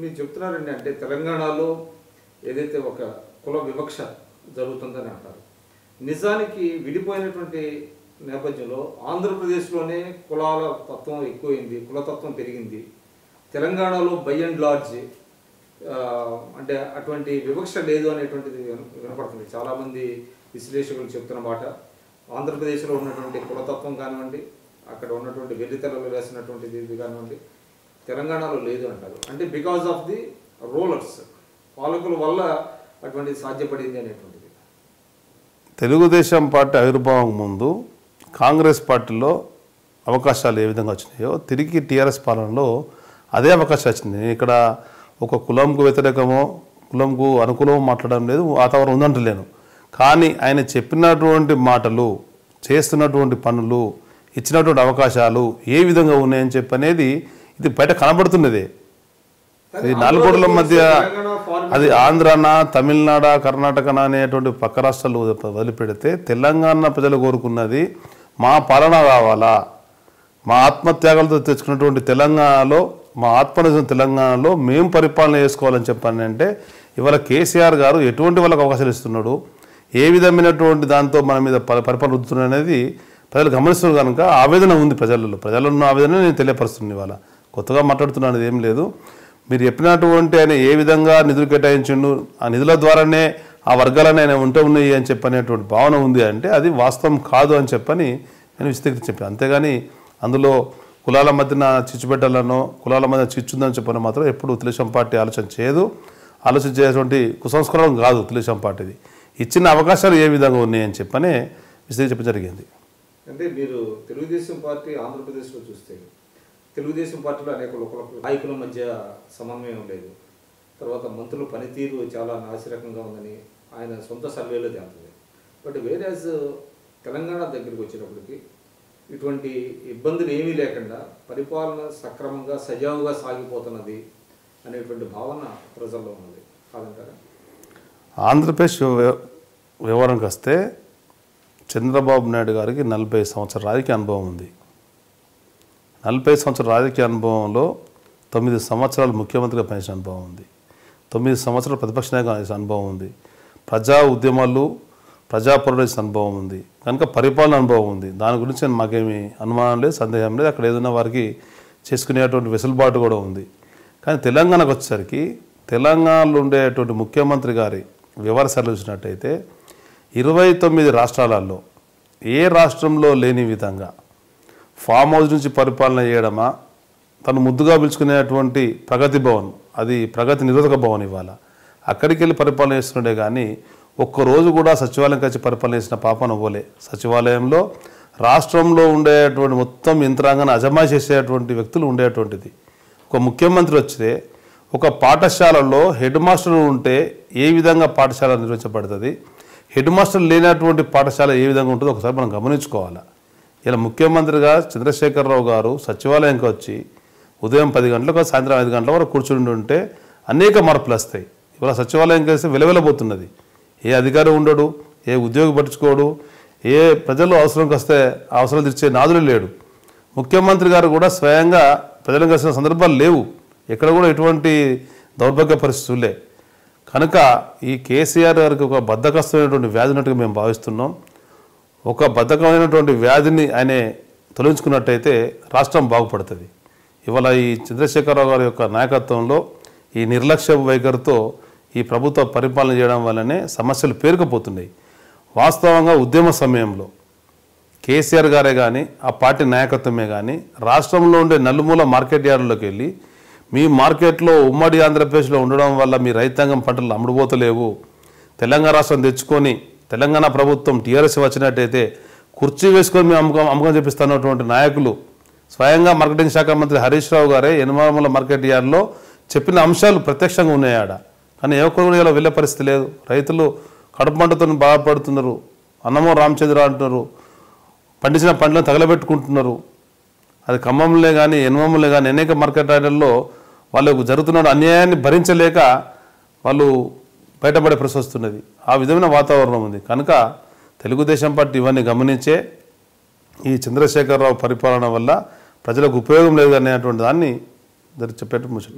మీరు చెప్తున్నారండి, అంటే తెలంగాణలో ఏదైతే ఒక కుల వివక్ష జరుగుతుందని అంటారు, నిజానికి విడిపోయినటువంటి నేపథ్యంలో ఆంధ్రప్రదేశ్లోనే కులాల తత్వం ఎక్కువైంది, కులతత్వం పెరిగింది. తెలంగాణలో బై అండ్ లార్జ్ అంటే అటువంటి వివక్ష లేదు అనేటువంటిది వినపడుతుంది. చాలామంది విశ్లేషకులు చెప్తున్న మాట, ఆంధ్రప్రదేశ్లో ఉన్నటువంటి కులతత్వం కానివ్వండి, అక్కడ ఉన్నటువంటి వెర్రితెరలు వేసినటువంటిది ఇది కానివ్వండి, తెలంగాణలో లేదు అంటారు. అంటే బికాజ్ ఆఫ్ ది రూలర్స్, పాలకుల వల్ల అటువంటిది సాధ్యపడింది అనేటువంటిది. తెలుగుదేశం పార్టీ ఆవిర్భావం ముందు కాంగ్రెస్ పార్టీలో అవకాశాలు ఏ విధంగా వచ్చినాయో తిరిగి టీఆర్ఎస్ పాలనలో అదే అవకాశం వచ్చింది. ఇక్కడ ఒక కులంకు వ్యతిరేకమో కులంకు అనుకూలమో మాట్లాడడం లేదు, వాతావరణం ఉందంటలేను. కానీ ఆయన చెప్పినటువంటి మాటలు, చేస్తున్నటువంటి పనులు, ఇచ్చినటువంటి అవకాశాలు ఏ విధంగా ఉన్నాయని చెప్పనేది ఇది బయట కనబడుతున్నదే. అది నాలుగోడల మధ్య, అది ఆంధ్రానా, తమిళనాడు, కర్ణాటకనా అనేటువంటి పక్క రాష్ట్రాలు వదిలిపెడితే తెలంగాణ ప్రజలు కోరుకున్నది మా పాలన కావాలా, మా ఆత్మత్యాగాలతో తెచ్చుకున్నటువంటి తెలంగాణలో, మా ఆత్మనిజం తెలంగాణలో మేము పరిపాలన చేసుకోవాలని చెప్పాను. అంటే ఇవాళ కేసీఆర్ గారు ఎటువంటి వాళ్ళకి అవకాశాలు ఇస్తున్నాడు, ఏ విధమైనటువంటి దాంతో మన మీద పరిపాలన రుద్దుతున్నాడు అనేది ప్రజలు గమనిస్తున్నారు. కనుక ఆవేదన ఉంది ప్రజల్లో ఉన్న ఆవేదన నేను తెలియపరుస్తున్నాను. ఇవాళ కొత్తగా మాట్లాడుతున్నాను, ఏం లేదు. మీరు చెప్పినటువంటి ఆయన ఏ విధంగా నిధులు కేటాయించిండు, ఆ నిధుల ద్వారానే ఆ వర్గాలనే ఆయన ఉన్నాయి అని చెప్పనేటువంటి భావన ఉంది అంటే అది వాస్తవం కాదు అని చెప్పని నేను విస్తృతి చెప్పాను. అంతేగాని అందులో కులాల మధ్యన చిచ్చు పెట్టాలనో, కులాల మధ్య చిచ్చుందని చెప్పని మాత్రం ఎప్పుడు తెలుగుదేశం పార్టీ ఆలోచన చేయదు. ఆలోచన చేసేటువంటి కుసంస్కారం కాదు తెలుగుదేశం పార్టీది. ఇచ్చిన అవకాశాలు ఏ విధంగా ఉన్నాయని చెప్పనే విస్తృతి చెప్పడం జరిగింది. అంటే మీరు తెలుగుదేశం పార్టీ ఆంధ్రప్రదేశ్లో చూస్తే తెలుగుదేశం పార్టీలో అనేక నాయకుల మధ్య సమన్వయం లేదు. తర్వాత మంత్రుల పనితీరు చాలా నాసిరకంగా ఉందని ఆయన సొంత సర్వేలో తేలుతుంది. బట్ వేరేజ్ తెలంగాణ దగ్గరికి వచ్చేటప్పటికి ఇటువంటి ఇబ్బందులు ఏమీ లేకుండా పరిపాలన సక్రమంగా సజావుగా సాగిపోతున్నది అనేటువంటి భావన ప్రజల్లో ఉన్నది కాదంటారా? ఆంధ్రప్రదేశ్ వ్యవహారానికి వస్తే చంద్రబాబు నాయుడు గారికి 40 సంవత్సరాల రాజకీయ అనుభవం ఉంది. 40 సంవత్సరాల రాజకీయ అనుభవంలో 9 సంవత్సరాలు ముఖ్యమంత్రిగా పనిచేసిన అనుభవం ఉంది, 9 సంవత్సరాలు ప్రతిపక్ష నాయకుగా పనిచేసిన అనుభవం ఉంది, ప్రజా ఉద్యమాలు ప్రజాపోరాట అనుభవం ఉంది, కనుక పరిపాలన అనుభవం ఉంది. దాని గురించి మాకేమీ అనుమానం లేదు, సందేహం లేదు. అక్కడ ఏదైనా వారికి చేసుకునేటువంటి వెసులుబాటు కూడా ఉంది. కానీ తెలంగాణకు వచ్చేసరికి తెలంగాణలో ఉండేటువంటి ముఖ్యమంత్రి గారి వ్యవహారాలు చూసినట్టయితే 29 రాష్ట్రాలలో ఏ రాష్ట్రంలో లేని విధంగా ఫామ్ హౌస్ నుంచి పరిపాలన చేయడమా, తను ముద్దుగా పిలుచుకునేటువంటి ప్రగతి భవన్, అది ప్రగతి నిరోధక భవన్, ఇవాళ అక్కడికి వెళ్ళి పరిపాలన చేస్తుండే. కానీ ఒక్కరోజు కూడా సచివాలయం వచ్చి పరిపాలన చేసిన పాపన పోలే. సచివాలయంలో రాష్ట్రంలో ఉండేటువంటి మొత్తం యంత్రాంగాన్ని అజమాయి చేసేటువంటి వ్యక్తులు ఉండేటువంటిది. ఒక ముఖ్యమంత్రి వచ్చితే ఒక పాఠశాలలో హెడ్ మాస్టర్ ఉంటే ఏ విధంగా పాఠశాల నిర్వహించబడుతుంది, హెడ్ మాస్టర్ లేనటువంటి పాఠశాల ఏ విధంగా ఉంటుందో ఒకసారి మనం గమనించుకోవాలి. ఇలా ముఖ్యమంత్రిగా చంద్రశేఖరరావు గారు సచివాలయంకి వచ్చి ఉదయం 10 గంటలకు సాయంత్రం 5 గంటల వరకు కూర్చుని ఉంటే అనేక మార్పులు వస్తాయి. ఇవాళ సచివాలయంకి వస్తే వెలవెలబోతున్నది. ఏ అధికారి ఉండడు, ఏ ఉద్యోగి పట్టించుకోడు, ఏ ప్రజలు అవసరంకి వస్తే అవసరం తీర్చే నాదులు లేడు. ముఖ్యమంత్రి గారు కూడా స్వయంగా ప్రజలను కలిసిన సందర్భాలు లేవు. ఎక్కడ కూడా ఎటువంటి దౌర్భాగ్య పరిస్థితులే. కనుక ఈ కేసీఆర్ గారికి ఒక బద్ధకస్తమైనటువంటి వ్యాధి ఉన్నట్టుగా మేము భావిస్తున్నాం. ఒక బద్ధకమైనటువంటి వ్యాధిని ఆయన తొలగించుకున్నట్టయితే రాష్ట్రం బాగుపడుతుంది. ఇవాళ ఈ చంద్రశేఖరరావు గారి యొక్క నాయకత్వంలో ఈ నిర్లక్ష్య వైఖరితో ఈ ప్రభుత్వ పరిపాలన చేయడం వల్లనే సమస్యలు పేరుకుపోతున్నాయి. వాస్తవంగా ఉద్యమ సమయంలో కేసీఆర్ గారే కానీ ఆ పార్టీ నాయకత్వమే కానీ రాష్ట్రంలో ఉండే నలుమూల మార్కెట్ యార్డులోకి వెళ్ళి మీ మార్కెట్లో ఉమ్మడి ఆంధ్రప్రదేశ్లో ఉండడం వల్ల మీ రైతాంగం పంటలు అమ్ముడుపోతలేవు, తెలంగాణ రాష్ట్రం తెచ్చుకొని తెలంగాణ ప్రభుత్వం టీఆర్ఎస్ వచ్చినట్టయితే కుర్చీ వేసుకొని మేము అమ్మకం చేపిస్తున్నటువంటి నాయకులు స్వయంగా మార్కెటింగ్ శాఖ మంత్రి హరీష్ రావు గారే ఎనుమాముల మార్కెట్ యార్డ్లో చెప్పిన అంశాలు ప్రత్యక్షంగా ఉన్నాయి ఆడ. కానీ ఏ ఒక్కరు కూడా ఇలా వెళ్ళే పరిస్థితి లేదు. రైతులు కడుపు మంటతో బాధపడుతున్నారు, అన్నమో రామచంద్ర అంటున్నారు, పండించిన పంటలను తగలబెట్టుకుంటున్నారు. అది ఖమ్మంలో కానీ ఎనుమములే కానీ అనేక మార్కెట్ యార్డుల్లో వాళ్ళకు జరుగుతున్న అన్యాయాన్ని భరించలేక వాళ్ళు బయటపడే పరిస్థితి వస్తున్నది. ఆ విధమైన వాతావరణం ఉంది. కనుక తెలుగుదేశం పార్టీ ఇవన్నీ గమనించే ఈ చంద్రశేఖరరావు పరిపాలన వల్ల ప్రజలకు ఉపయోగం లేదు అనేటువంటి దాన్ని చెప్పేట ముచ్చట.